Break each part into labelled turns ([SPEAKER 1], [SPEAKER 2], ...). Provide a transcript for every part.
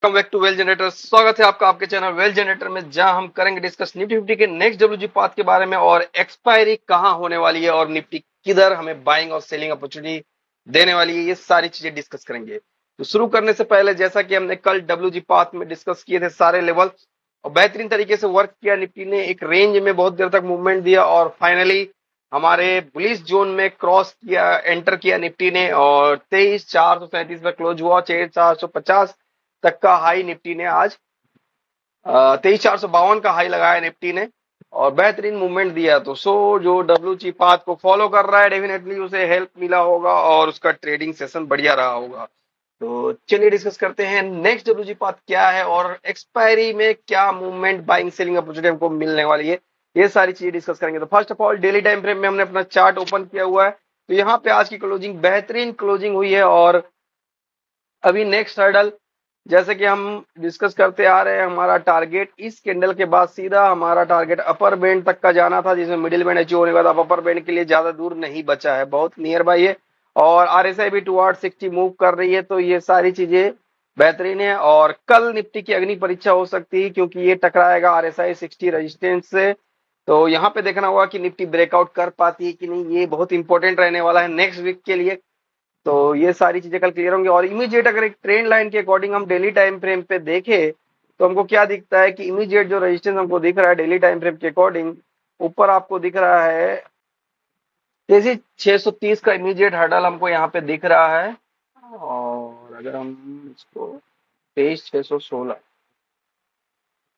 [SPEAKER 1] Welcome back to well generator. स्वागत है आपका आपके चैनल वेल जनरेटर में, जहां हम करेंगे डिस्कस निफ्टी फिफ्टी के नेक्स्ट डब्ल्यूजी पाथ के बारे में और एक्सपायरी कहां होने वाली है और निफ्टी किधर हमें बाइंग और सेलिंग अपॉर्चुनिटी देने वाली है, ये सारी चीजें डिस्कस करेंगे। तो शुरू करने से पहले, जैसा कि हमने कल डब्ल्यूजी पाथ में डिस्कस किए थे सारे लेवल और बेहतरीन तरीके से वर्क किया, निफ्टी ने एक रेंज में बहुत देर तक मूवमेंट दिया और फाइनली हमारे बुलिश जोन में क्रॉस किया, एंटर किया निफ्टी ने और 23,437 पर क्लोज हुआ। 23,450 तक का हाई निफ्टी ने आज 23,452 का हाई लगाया निफ्टी ने और बेहतरीन मूवमेंट दिया। तो जो डब्ल्यूजी पाथ को फॉलो कर रहा है, डेफिनेटली उसे हेल्प मिला होगा और उसका ट्रेडिंग सेशन बढ़िया रहा होगा। तो चलिए डिस्कस करते हैं नेक्स्ट डब्ल्यूजी पाथ क्या है और एक्सपायरी में क्या मूवमेंट, बाइंग सेलिंग अपॉर्चुनिटी हमको मिलने वाली है, ये सारी चीजें डिस्कस करेंगे। तो first of all, daily time frame में हमने अपना चार्ट ओपन किया हुआ है। तो यहाँ पे आज की क्लोजिंग बेहतरीन क्लोजिंग हुई है और अभी नेक्स्ट हर्डल, जैसे कि हम डिस्कस करते आ रहे हैं, हमारा टारगेट इस कैंडल के बाद सीधा हमारा टारगेट अपर बैंड तक का जाना था, जिसमें मिडिल बैंड अचीव होने के बाद अब अपर बैंड के लिए ज्यादा दूर नहीं बचा है, बहुत नियर बाई है और आरएसआई भी टुवर्ड 60 मूव कर रही है। तो ये सारी चीजें बेहतरीन है और कल निफ्टी की अग्नि परीक्षा हो सकती है क्योंकि ये टकराएगा आरएसआई 60 रेजिस्टेंस से। तो यहाँ पे देखना होगा कि निफ्टी ब्रेकआउट कर पाती है कि नहीं, ये बहुत इंपॉर्टेंट रहने वाला है नेक्स्ट वीक के लिए। तो ये सारी चीजें कल क्लियर होंगी और इमीडिएट अगर एक ट्रेंड लाइन के अकॉर्डिंग हम डेली टाइम फ्रेम पे देखें तो हमको क्या दिखता है कि इमीडिएट जो रेजिस्टेंस हमको दिख रहा है डेली टाइम फ्रेम के अकॉर्डिंग, ऊपर आपको दिख रहा है 23,630 का इमीडिएट हर्डल हमको यहाँ पे दिख रहा है। और अगर हम इसको 23,616,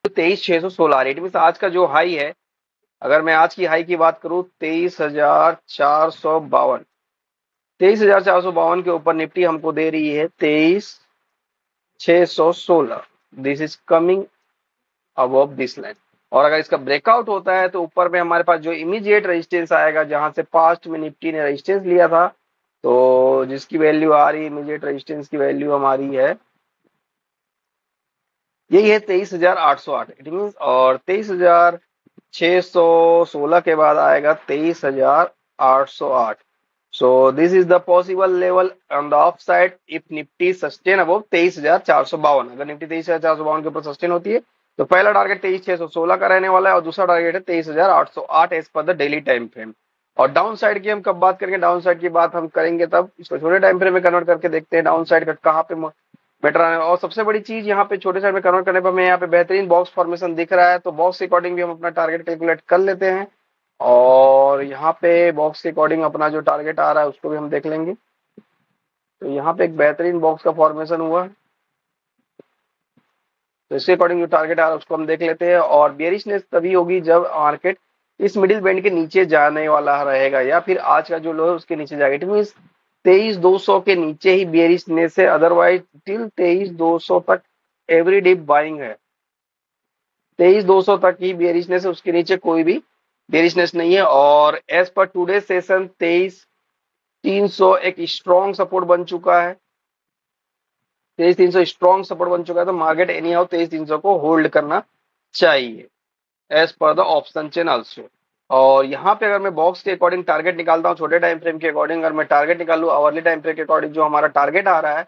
[SPEAKER 1] तो 23,616 रेट में आज का जो हाई है, अगर मैं आज की हाई की बात करूं 23,452, 23,452 के ऊपर निफ्टी हमको दे रही है 23,616। This is coming above this line और अगर इसका ब्रेकआउट होता है तो ऊपर में हमारे पास जो इमीडिएट रेजिस्टेंस आएगा, जहां से पास्ट में निफ्टी ने रेजिस्टेंस लिया था, तो जिसकी वैल्यू आ रही है, इमीडिएट रेजिस्टेंस की वैल्यू हमारी है, यही है 23,808। इट मीन और 23,616 के बाद आएगा 23,808। So this is the possible level on the upside if Nifty sustain above 23,452। अगर निफ्टी 23,452 के ऊपर सस्टेन होती है तो पहला टारगेट 23,616 का रहने वाला है और दूसरा टारगेट है 23,808 as per the daily time frame. और डाउन साइड की हम कब बात करेंगे, डाउन साइड की बात हम करेंगे तब इसको छोटे टाइम फ्रेम में कन्वर्ट करके देखते हैं डाउन साइड का कहाँ पे बेटर आने। और सबसे बड़ी चीज यहाँ पे छोटे साइड में कन्वर्ट करने पर हमें यहाँ पे बेहतरीन बॉक्स फॉर्मेशन दिख रहा है, तो बॉक्स के अकॉर्डिंग भी हम अपना टारगेट कैलकुलेट कर लेते हैं और यहाँ पे बॉक्स के अकॉर्डिंग अपना जो टारगेट आ रहा है उसको भी हम देख लेंगे। तो यहाँ पे एक बेहतरीन बॉक्स का फॉर्मेशन हुआ है, तो इसके अकॉर्डिंग जो टारगेट आ रहा है उसको हम देख लेते हैं। और बेयरिशनेस तभी होगी जब मार्केट इस मिडिल बैंड के नीचे जाने वाला रहेगा या फिर आज का जो लो है उसके नीचे जाएगा। इट मीन 23,200 के नीचे ही बेयरिशनेस है, अदरवाइज टिल 23,200 तक एवरी डे बाइंग है। 23,200 तक ही बेयरिशनेस है, उसके नीचे कोई भी बेयरिशनेस नहीं है। और एज पर टुडे सेशन 23,300 एक स्ट्रॉन्ग सपोर्ट बन चुका है, 23,300 स्ट्रॉन्ग सपोर्ट बन चुका है। तो मार्केट एनी हाउ 23,300 को होल्ड करना चाहिए as per the option chain also. और यहाँ पे अगर मैं बॉक्स के अकॉर्डिंग टारगेट निकालता हूँ, छोटे टाइम फ्रेम के अकॉर्डिंग अगर मैं टारगेट निकालू, आवरली टाइम फ्रेम के अकॉर्डिंग जो हमारा टारगेट आ रहा है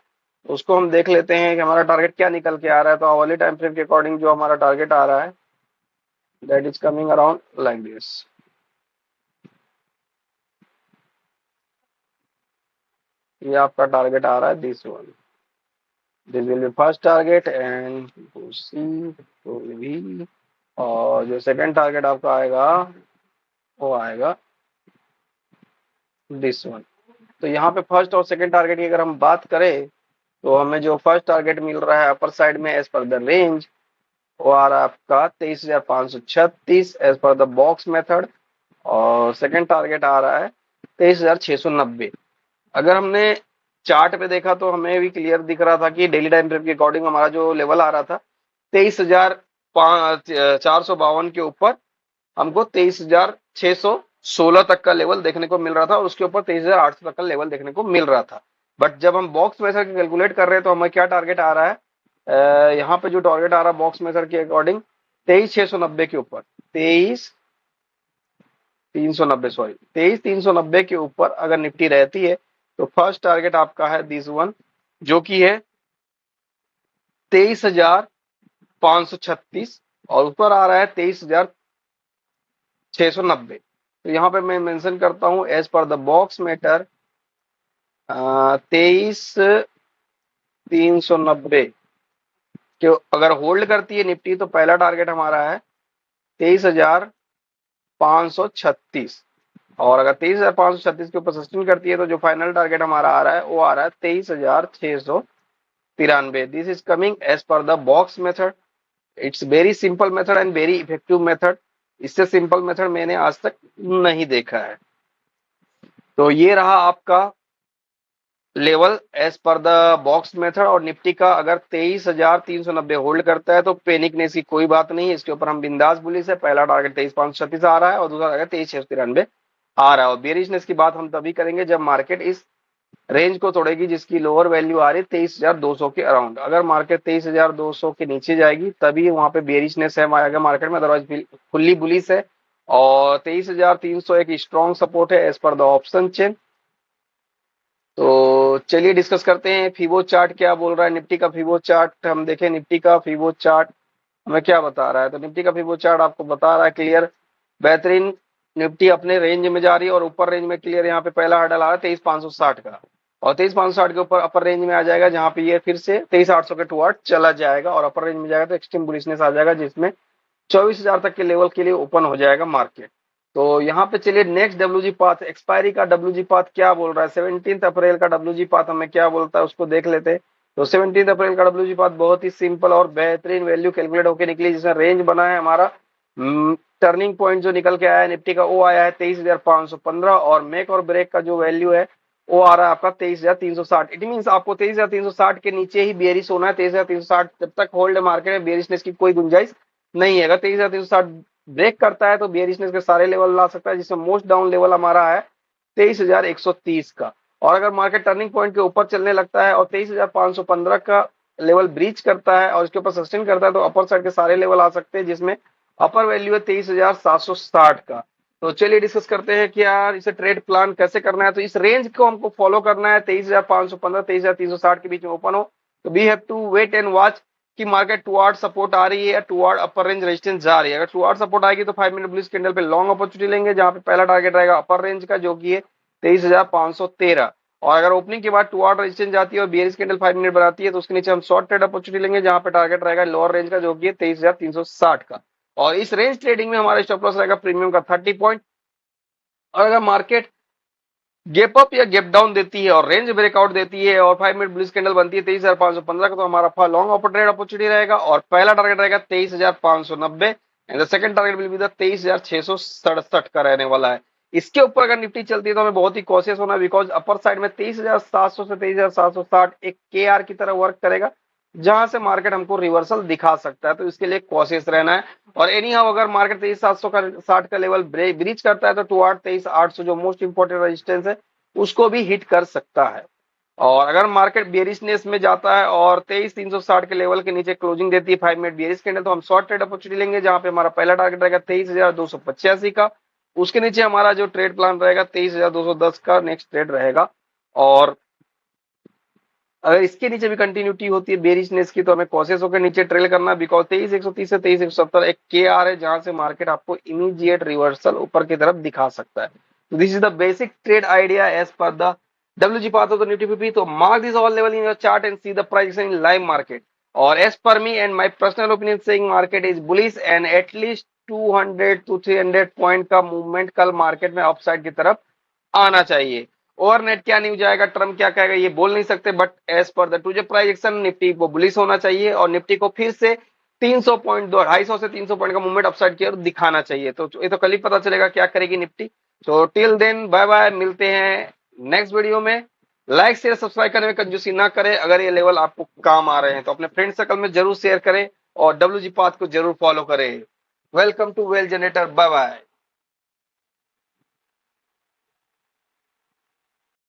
[SPEAKER 1] उसको हम देख लेते हैं कि हमारा टारगेट क्या निकल के आ रहा है। तो आवरली टाइम फ्रेम के अकॉर्डिंग जो हमारा टारगेट आ रहा है, that is coming around like this. ये आपका टारगेट आ रहा है this one, this will be first target and two C two V. और जो सेकंड टारगेट आपका आएगा वो आएगा दिस वन। तो यहाँ पे फर्स्ट और सेकंड टारगेट की अगर हम बात करें तो हमें जो फर्स्ट टारगेट मिल रहा है अपर साइड में एज पर द रेंज, वो आ रहा है आपका 23,536 as per the box method और सेकंड टारगेट आ रहा है 23,690। अगर हमने चार्ट पे देखा तो हमें भी क्लियर दिख रहा था कि डेली टाइम फ्रेम के अकॉर्डिंग हमारा जो लेवल आ रहा था 23,452 के ऊपर हमको 23,616 तक का लेवल देखने को मिल रहा था और उसके ऊपर 23,800 तक का लेवल देखने को मिल रहा था। बट जब हम बॉक्स मेथड कैलकुलेट कर रहे हैं तो हमें क्या टारगेट आ रहा है, यहाँ पे जो टारगेट आ रहा है बॉक्स मेथड के अकॉर्डिंग 23,690 के ऊपर, 23,390 सॉरी 23,390 के ऊपर अगर निफ्टी रहती है तो फर्स्ट टारगेट आपका है दिस वन, जो कि है 23,536 और ऊपर आ रहा है 23,690। तो यहाँ पे मैं मेंशन करता हूँ as per the box matter 23,390 कि अगर होल्ड करती है निफ्टी तो पहला टारगेट हमारा है 23,536 और अगर 23,536 के ऊपर सस्टेन करती है तो जो फाइनल टारगेट हमारा आ रहा है वो आ रहा है 23,693। This is coming as per the box method. It's very simple method and very effective method. इससे सिंपल मेथड मैंने आज तक नहीं देखा है। तो ये रहा आपका level as per the box method. और निफ्टी का अगर 23,390 होल्ड करता है तो पैनिक नेस की कोई बात नहीं है, इसके ऊपर हम बिंदास बुलिश है। पहला टारगेट 23,536 आ रहा है और दूसरा टारगेट 23,693 आ रहा है। और बेरिशनेस की बात हम तभी करेंगे जब मार्केट इस रेंज को तोड़ेगी जिसकी लोअर वैल्यू आ रही है 23,200 के अराउंड। अगर मार्केट 23,200 के नीचे जाएगी तभी वहां पे बेरिशनेस है मार्केट में, अदरवाइज फुल्ली बुलिश है। और 23,300 एक स्ट्रॉन्ग सपोर्ट है as per the option chain. तो चलिए डिस्कस करते हैं फिबो चार्ट क्या बोल रहा है। निफ्टी का फिबो चार्ट हम देखें। निफ्टी का फिबो चार्ट हमें क्या बता रहा है, तो निफ्टी का फिबो चार्ट आपको बता रहा है क्लियर बेहतरीन निफ्टी अपने रेंज में जा रही है और ऊपर रेंज में क्लियर यहाँ पे पहला हर्डल आ रहा है 23,560 का और 23,560 के ऊपर अपर रेंज में आ जाएगा जहां पे ये फिर से 23,800 के टुवर्ड चला जाएगा और अपर रेंज में जाएगा तो एक्सट्रीम बुलिशनेस आ जाएगा जिसमें 24,000 तक के लेवल के लिए ओपन हो जाएगा मार्केट। तो यहाँ पे चलिए नेक्स्ट डब्ल्यूजी पाथ एक्सपायरी का डब्ल्यूजी पाथ क्या बोल रहा है। 17 अप्रैल का डब्ल्यूजी पाथ हमें क्या बोलता है उसको देख लेते हैं। तो 17 अप्रैल का डब्ल्यूजी पाथ बहुत ही सिंपल और बेहतरीन वैल्यू कैलकुलेट होकर निकली जिसमें रेंज बना है हमारा। टर्निंग पॉइंट जो निकल के आया है निफ्टी का वो आया है 23,515 और मेक और ब्रेक का जो वैल्यू है वो आ रहा है आपका 23,360। इट मीन आपको 23,360 के नीचे ही बेरिश होना है। 23,360 जब तक होल्ड मार्केट में बेरिशनेस की कोई गुंजाइश नहीं है। अगर 23,360 ब्रेक करता है तो बेरिशनेस के सारे लेवल ला सकता है जिसमें मोस्ट डाउन लेवल हमारा है 23,130 का। और अगर मार्केट टर्निंग पॉइंट के ऊपर चलने लगता है और 23,515 का लेवल ब्रीच करता है और इसके ऊपर सस्टेन करता है तो अपर साइड के सारे लेवल आ सकते हैं जिसमें अपर वैल्यू है 23,760 का। तो चलिए डिस्कस करते हैं कि यार इसे ट्रेड प्लान कैसे करना है। तो इस रेंज को हमको फॉलो करना है 23,515 23,360 के बीच में ओपन हो तो we have to wait and watch कि मार्केट टुवर्ड सपोर्ट आ रही है या टुवर्ड अपर रेंज रेजिस्टेंस जा रही है। अगर टुवर्ड सपोर्ट आएगी तो 5 मिनट बुलिश कैंडल पे लॉन्ग अपॉर्चुनिटी लेंगे जहां पे पहला टारगेट रहेगा अपर रेंज का जो कि है 23,513 और अगर ओपनिंग के बाद टुवर्ड रेजिस्टेंस जाती है और बेयरिश कैंडल 5 मिनट बनाती है तो उसके नीचे हम शॉर्ट ट्रेड अपॉर्चुनिटी लेंगे जहां पे टारगेट रहेगा लोअर रेंज का जो कि है 23,360 का। और इस रेंज ट्रेडिंग में हमारा स्टॉप लॉस रहेगा प्रीमियम का 30 पॉइंट। और अगर मार्केट गैप अप या गैप डाउन देती है और रेंज ब्रेकआउट देती है और 5 मिनट बुलिश कैंडल बनती है 23,515 का तो हमारा लॉन्ग ट्रेड अपॉर्चुनिटी रहेगा और पहला टारगेट रहेगा 23,590 and the second target will be the 23,667 का रहने वाला है। इसके ऊपर अगर निफ्टी चलती है तो हमें बहुत ही कॉशियस होना है बिकॉज अपर साइड में 23,700 से 23,760 एक के की तरह वर्क करेगा जहां से मार्केट हमको रिवर्सल दिखा सकता है। तो इसके लिए कॉशियस रहना है। और एनी हाउ अगर मार्केट 23,700 का 60 का लेवल ब्रीच करता है तो टुवर्ड 23,800 जो मोस्ट इंपोर्टेंट रेजिस्टेंस है उसको भी हिट कर सकता है। और अगर मार्केट बेरिशनेस में जाता है और 23,360 के लेवल के नीचे क्लोजिंग देती है 5 मिनट बेरिश कैंडल तो हम शॉर्ट ट्रेड अपॉर्चुनिटी लेंगे जहां पे हमारा पहला टारगेट रहेगा 23,285 का। उसके नीचे हमारा जो ट्रेड प्लान रहेगा 23,210 का नेक्स्ट ट्रेड रहेगा। और अगर इसके नीचे भी कंटिन्यूटी होती है बेरिशनेस की तो हमें कॉशियस होकर नीचे ट्रेल करना है बिकॉज 23,130 से 23,170 एक के है जहां से मार्केट आपको इमीडिएट रिवर्सल ऊपर की तरफ दिखा सकता है। तो this is the basic trade idea as per the WG path of the Nifty 50। तो mark this all level in your chart and see the price in live market। और as per me and my personal opinion saying market is bullish and at least 200 to 300 point का movement कल market में upside की तरफ आना चाहिए। ओवरनेट क्या news आएगा ट्रम्प क्या कहेगा ये बोल नहीं सकते but as per the today projection Nifty को बुलिश होना चाहिए और निफ्टी को फिर से 300 पॉइंट 250 से 300 पॉइंट का मूवमेंट अपसाइड की ओर दिखाना चाहिए। तो ये तो कल ही पता चलेगा क्या करेगी निफ्टी। तो टिल देन बाय बाय, मिलते हैं नेक्स्ट वीडियो में। लाइक शेयर सब्सक्राइब करने में कंजूसी ना करें। अगर ये लेवल आपको काम आ रहे हैं तो अपने फ्रेंड सर्कल में जरूर शेयर करें और WG पाथ को जरूर फॉलो करें। Welcome to well generator, bye bye.